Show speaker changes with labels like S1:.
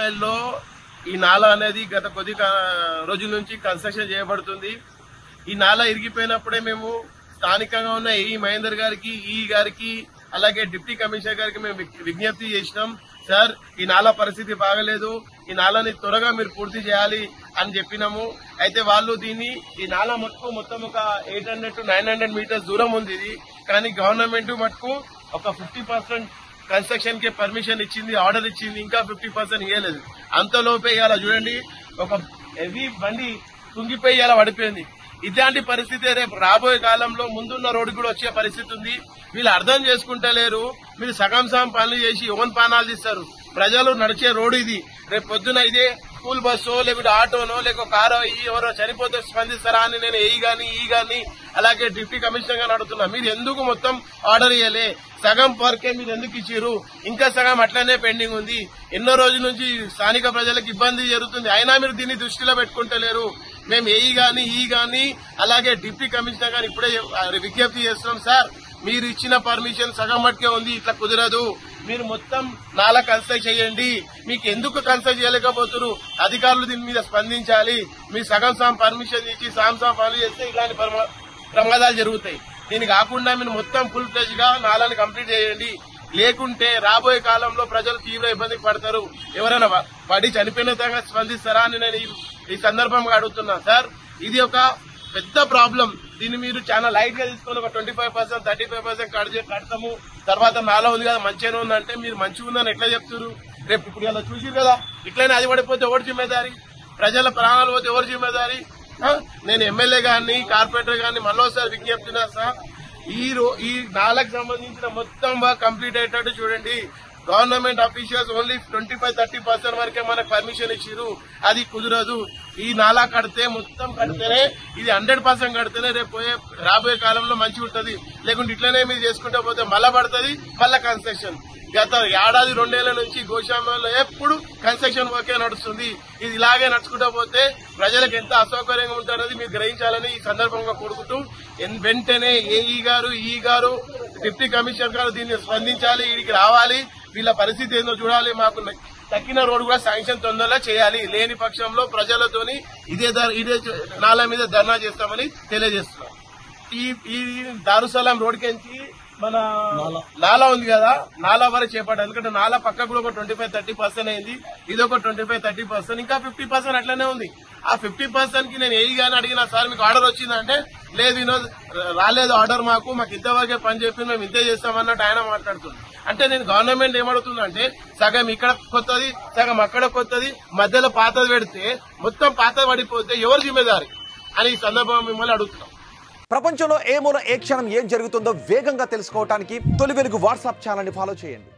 S1: మైల్లో ఈ నాలా అనేది గత కొద్ది రోజుల నుంచి కన్స్ట్రక్షన్ చేయబడుతుంది. ఈ నాలా ఇరిగిపోయినప్పుడే మేము స్థానికంగా ఉన్న ఈ మహేందర్ గారికి, ఈ గారికి, అలాగే డిప్యూటీ కమిషనర్ గారికి మేము విజ్ఞప్తి చేసినాం. సార్, ఈ నాలా పరిస్థితి బాగలేదు, ఈ నాలాని త్వరగా మీరు పూర్తి చేయాలి అని చెప్పినాము. అయితే వాళ్ళు ఈ నాలా మొత్తం ఒక 800 to 900 మీటర్స్ దూరం ఉంది ఇది. కానీ గవర్నమెంట్ మటుకు ఒక 50% కన్స్ట్రక్షన్ కి పర్మిషన్ ఇచ్చింది, ఆర్డర్ ఇచ్చింది, ఇంకా 50% ఇవ్వలేదు. అంతలోపే ఇలా చూడండి, ఒక హెవీ బండి కుంగిపోయి ఇలా పడిపోయింది. ఇలాంటి పరిస్థితి రేపు రాబోయే కాలంలో ముందున్న రోడ్డు కూడా వచ్చే పరిస్థితి ఉంది. వీళ్ళు అర్థం చేసుకుంటలేరు. మీరు సగం పనులు చేసి ఓన్ పానాలు తీస్తారు. ప్రజలు నడిచే రోడ్డు ఇది. రేపు పొద్దున ఇదే స్కూల్ బస్సో లేకపోతే ఆటోనో లేక కారో ఎవరో చనిపోతే స్పందిస్తారా అని నేను ఈ గాని అలాగే డిప్యూటీ కమిషనర్ గా అడుగుతున్నా. మీరు ఎందుకు మొత్తం ఆర్డర్ ఇయ్యలే? సగం వర్కే మీరు ఎందుకు ఇచ్చారు? ఇంకా సగం అట్లనే పెండింగ్ ఉంది. ఎన్నో రోజుల నుంచి స్థానిక ప్రజలకు ఇబ్బంది జరుగుతుంది, అయినా మీరు దీన్ని దృష్టిలో పెట్టుకుంటలేరు. మేము ఈ గాని అలాగే డిప్యూటీ కమిషనర్ గాని ఇప్పుడే విజ్ఞప్తి చేస్తున్నాం. సార్, మీరు ఇచ్చిన పర్మిషన్ సగం మట్టుకే ఉంది, ఇట్లా కుదరదు. మీరు మొత్తం నాలా కన్స్ట్రక్ట్ చేయండి. మీకు ఎందుకు కన్స్ట్రక్ట్ చేయలేకపోతున్నారు? అధికారులు దీని మీద స్పందించాలి. మీరు సగం పర్మిషన్ ఇచ్చి సగం పనులు చేస్తే ఇలాంటి ప్రమాదాలు జరుగుతాయి. దీని కాకుండా మీరు మొత్తం ఫుల్ ఫ్లెజ్ గా నాలాని కంప్లీట్ చేయండి. లేకుంటే రాబోయే కాలంలో ప్రజలు తీవ్ర ఇబ్బందికి పడతారు. ఎవరైనా పడి చనిపోయిన విధంగా స్పందిస్తారా అని నేను ఈ సందర్భంగా అడుగుతున్నా. సార్, ఇది ఒక పెద్ద ప్రాబ్లం. దీన్ని మీరు చాలా లైట్ గా తీసుకొని ఒక 25%, 35% కడతాము, తర్వాత నాలా ఉంది కదా మంచిగానే ఉందంటే మీరు మంచిగా ఉందని ఎట్లా చెప్తారు? రేపు ఇప్పుడు ఇలా చూసిరు కదా, ఇట్లనే అది పడిపోతే ఎవరు జిమ్మేదారి? ప్రజల ప్రాణాలు పోతే ఎవరు జిమ్మేదారి? నేను ఎమ్మెల్యే గారిని, కార్పొరేటర్ గారిని మరోసారి విజ్ఞప్తినా సార్, ఈ నాలకు సంబంధించిన మొత్తం బాగా కంప్లీట్ అయ్యేటట్టు చూడండి. గవర్నమెంట్ అఫీషియల్స్ ఓన్లీ 25-30% వరకే మనకు పర్మిషన్ ఇచ్చిరు. అది కుదరదు. ఈ నాలా మొత్తం కడితేనే, ఇది 100% కడితేనే రేపు రాబోయే కాలంలో మంచిగా ఉంటుంది. లేకుంటే ఇట్లనే మీరు చేసుకుంటే పోతే మళ్ళా పడుతుంది, మళ్ళా కన్స్ట్రక్షన్. గత ఏడాది 2 ఏళ్ల నుంచి గోశాలలో ఎప్పుడు కన్స్ట్రక్షన్ వర్కే నడుస్తుంది. ఇది ఇలాగే నడుచుకుంటూ పోతే ప్రజలకు ఎంత అసౌకర్యంగా ఉంటున్నది మీరు గ్రహించాలని ఈ సందర్భంగా కోరుకుంటూ, వెంటనే ఈ గారు డిప్యూటీ కమిషనర్ గారు దీన్ని స్పందించాలి, వీడికి రావాలి, వీళ్ళ పరిస్థితి ఏందో చూడాలి. మాకు తక్కిన రోడ్డు కూడా శాంక్షన్ తొందరగా చేయాలి. లేని పక్షంలో ప్రజలతోని ఇదే నాలా మీద ధర్నా చేస్తామని తెలియజేస్తున్నాం. ఈ దారుసలాం రోడ్డుకెంచి మన నాలా ఉంది కదా, నాలా వరకు చేపట్టాలి. ఎందుకంటే నాలా పక్కకు కూడా ఒక 25-30% అయింది, ఇది ఒక 25-30%, ఇంకా 50% అట్లనే ఉంది. ఆ 50% కి నేను గానీ అడిగినా, సార్ మీకు ఆర్డర్ వచ్చిందంటే లేదు వినోద్ రాలేదు ఆర్డర్, మాకు ఇంతవరకే పని చెప్పి మేము ఇంతే చేస్తామన్నట్టు ఆయన మాట్లాడుతుంది. అంటే నేను గవర్నమెంట్ ఏమడుగుతుందంటే సగం ఇక్కడ కొత్తది, సగం అక్కడ కొత్తది, మధ్యలో పాతది పెడితే మొత్తం పాతది పడిపోతే ఎవరు జిమ్మేదారి అని ఈ సందర్భంగా మిమ్మల్ని అడుగుతున్నాం.
S2: ప్రపంచంలో ఏ మూల ఏ క్షణం ఏం జరుగుతుందో వేగంగా తెలుసుకోవడానికి తొలి వెలుగు వాట్సాప్ ఛానల్ ని ఫాలో చేయండి.